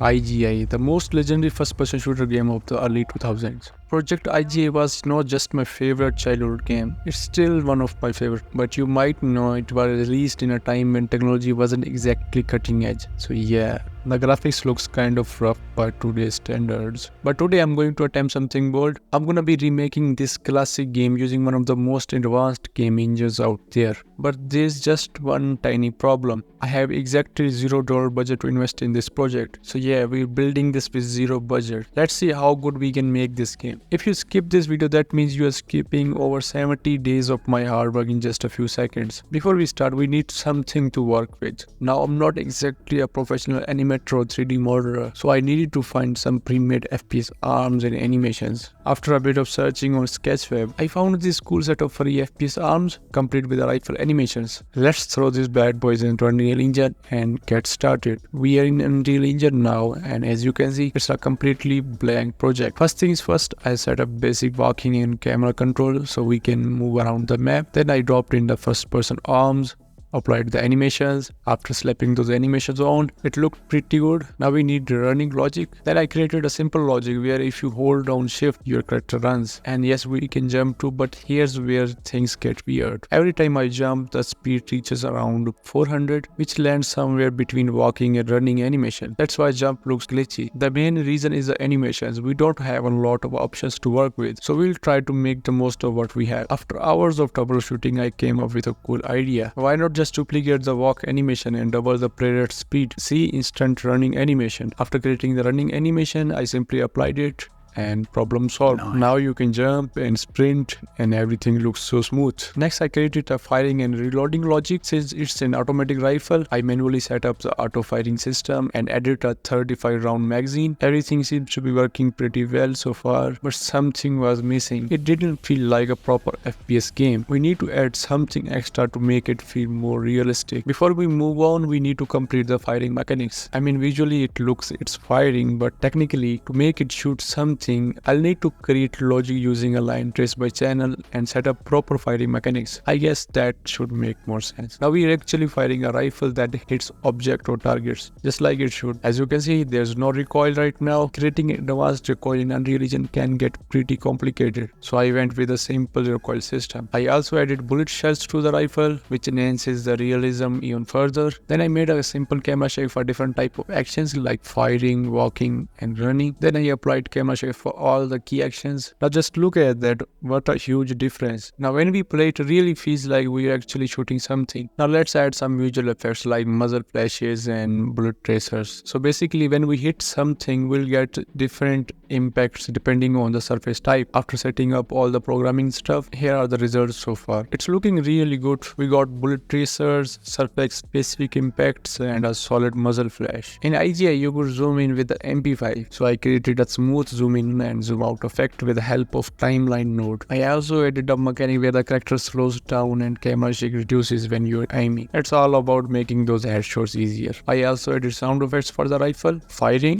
IGI, the most legendary first-person shooter game of the early 2000s. Project IGI was not just my favorite childhood game, it's still one of my favorite, but you might know it was released in a time when technology wasn't exactly cutting edge. So yeah, the graphics looks kind of rough by today's standards. But today I'm going to attempt something bold. I'm gonna be remaking this classic game using one of the most advanced game engines out there. But there's just one tiny problem. I have exactly $0 budget to invest in this project. So yeah, we're building this with zero budget. Let's see how good we can make this game. If you skip this video, that means you are skipping over 70 days of my hard work in just a few seconds. Before we start, we need something to work with. Now, I'm not exactly a professional animator or 3D modeler, so I needed to find some pre-made FPS arms and animations. After a bit of searching on Sketchweb, I found this cool set of free FPS arms, complete with rifle animations. Let's throw these bad boys into Unreal Engine and get started. We are in Unreal Engine now, and as you can see, it's a completely blank project. First things first, I set up basic walking and camera control so we can move around the map. Then I dropped in the first person arms, applied the animations. After slapping those animations on, it looked pretty good. Now we need running logic. Then I created a simple logic where if you hold down shift, your character runs. And yes, we can jump too, but here's where things get weird. Every time I jump, the speed reaches around 400, which lands somewhere between walking and running animation. That's why jump looks glitchy. The main reason is the animations. We don't have a lot of options to work with, so we'll try to make the most of what we have. After hours of troubleshooting, I came up with a cool idea. Why not just duplicate the walk animation and double the player speed? See instant running animation. After creating the running animation, I simply applied it and problem solved. Nice. Now you can jump and sprint and everything looks so smooth. Next, I created a firing and reloading logic. Since it's an automatic rifle, I manually set up the auto firing system and added a 35 round magazine. Everything seems to be working pretty well so far, but something was missing. It didn't feel like a proper FPS game. We need to add something extra to make it feel more realistic. Before we move on, we need to complete the firing mechanics. I mean, visually it's firing, but technically to make it shoot something, I'll need to create logic using a line trace by channel and set up proper firing mechanics. I guess that should make more sense. Now we're actually firing a rifle that hits object or targets, just like it should. As you can see, there's no recoil right now. Creating advanced recoil in Unreal Engine can get pretty complicated, so I went with a simple recoil system. I also added bullet shells to the rifle, which enhances the realism even further. Then I made a simple camera shake for different type of actions like firing, walking, and running. Then I applied camera shake for all the key actions. Now just look at that, what a huge difference. Now when we play, it really feels like we're actually shooting something. Now let's add some visual effects like muzzle flashes and bullet tracers. So basically when we hit something, we'll get different impacts depending on the surface type. After setting up all the programming stuff, here are the results so far. It's looking really good. We got bullet tracers, surface specific impacts, and a solid muzzle flash. In IGI, you could zoom in with the MP5, so I created a smooth zoom in and zoom out effect with the help of timeline node. I also added a mechanic where the character slows down and camera shake reduces when you're aiming. It's all about making those headshots easier. I also added sound effects for the rifle, firing,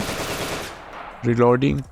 reloading,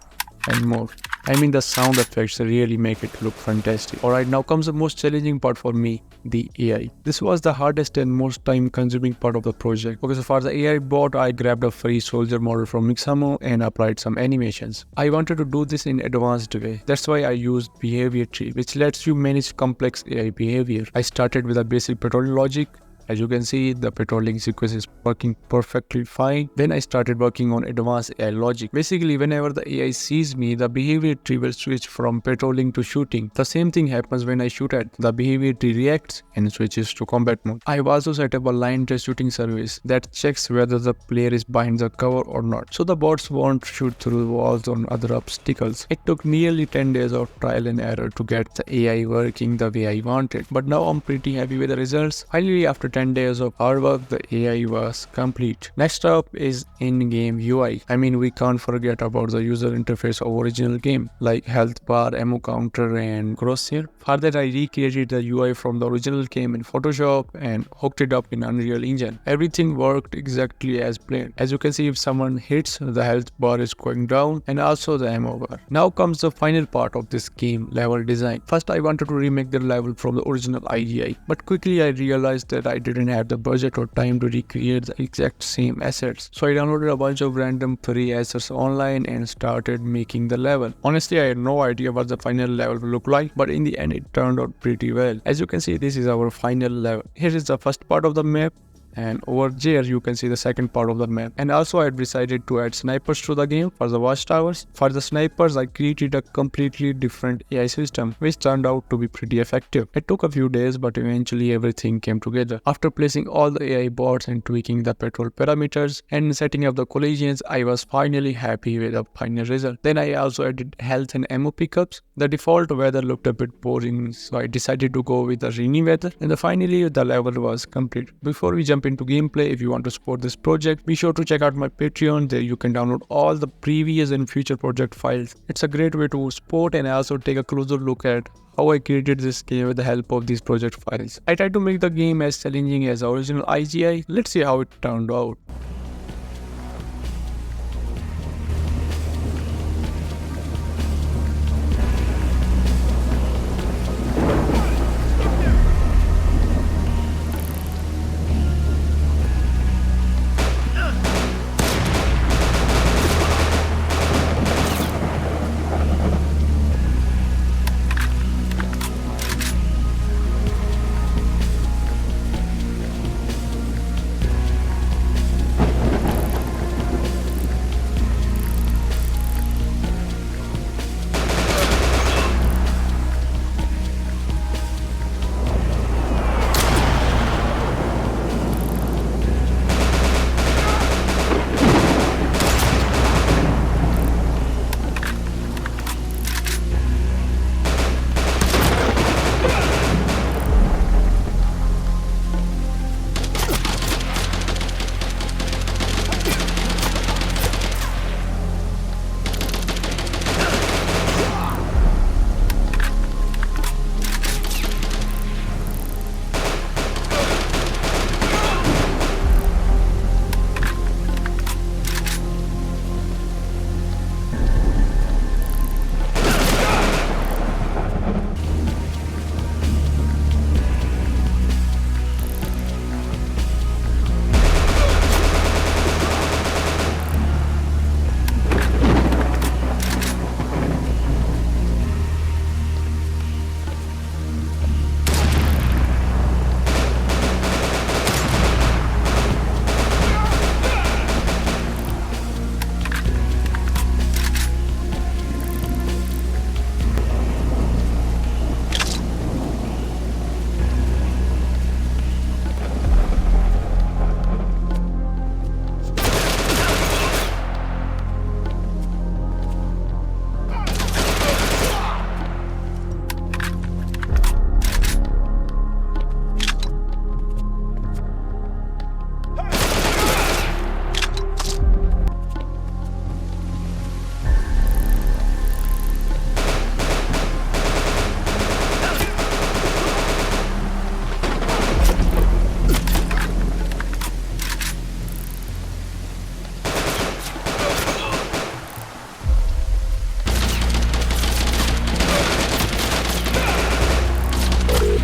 and more. I mean, the sound effects really make it look fantastic. Alright, now comes the most challenging part for me, the AI. This was the hardest and most time consuming part of the project. Okay, so for the AI bot, I grabbed a free soldier model from Mixamo and applied some animations. I wanted to do this in advanced way. That's why I used behavior tree, which lets you manage complex AI behavior. I started with a basic patrolling logic. As you can see, the patrolling sequence is working perfectly fine. Then I started working on advanced AI logic. Basically, whenever the AI sees me, the behavior tree will switch from patrolling to shooting. The same thing happens when I shoot at. The behavior tree reacts and switches to combat mode. I've also set up a line trace shooting service that checks whether the player is behind the cover or not, so the bots won't shoot through walls or other obstacles. It took nearly 10 days of trial and error to get the AI working the way I wanted, but now I'm pretty happy with the results. Finally, after 10 days of hard work, the AI was complete. Next up is in-game UI. I mean, we can't forget about the user interface of original game, like health bar, ammo counter, and crosshair. For that, I recreated the UI from the original game in Photoshop and hooked it up in Unreal Engine. Everything worked exactly as planned. As you can see, if someone hits, the health bar is going down and also the ammo bar. Now comes the final part of this game, level design. First, I wanted to remake the level from the original IGI, but quickly I realized that I didn't have the budget or time to recreate the exact same assets. So I downloaded a bunch of random free assets online and started making the level. Honestly, I had no idea what the final level will look like, but in the end it turned out pretty well. As you can see, this is our final level. Here is the first part of the map, and over there you can see the second part of the map. And also I decided to add snipers to the game for the watchtowers. For the snipers, I created a completely different AI system which turned out to be pretty effective. It took a few days, but eventually everything came together. After placing all the AI bots and tweaking the patrol parameters and setting up the collisions, I was finally happy with the final result. Then I also added health and ammo pickups. The default weather looked a bit boring, so I decided to go with the rainy weather, and finally the level was complete. Before we jump into gameplay, if you want to support this project, be sure to check out my Patreon. There you can download all the previous and future project files. It's a great way to support and also take a closer look at how I created this game with the help of these project files. I tried to make the game as challenging as the original IGI. Let's see how it turned out.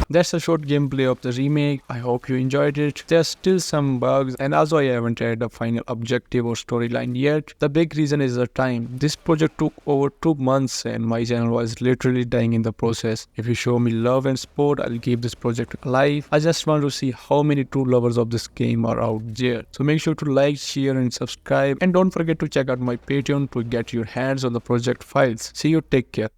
That's a short gameplay of the remake. I hope you enjoyed it. There's still some bugs, and also I haven't had a final objective or storyline yet. The big reason is the time. This project took over 2 months and my channel was literally dying in the process. If you show me love and support, I'll keep this project alive. I just want to see how many true lovers of this game are out there. So make sure to like, share and subscribe, and don't forget to check out my Patreon to get your hands on the project files. See you, take care.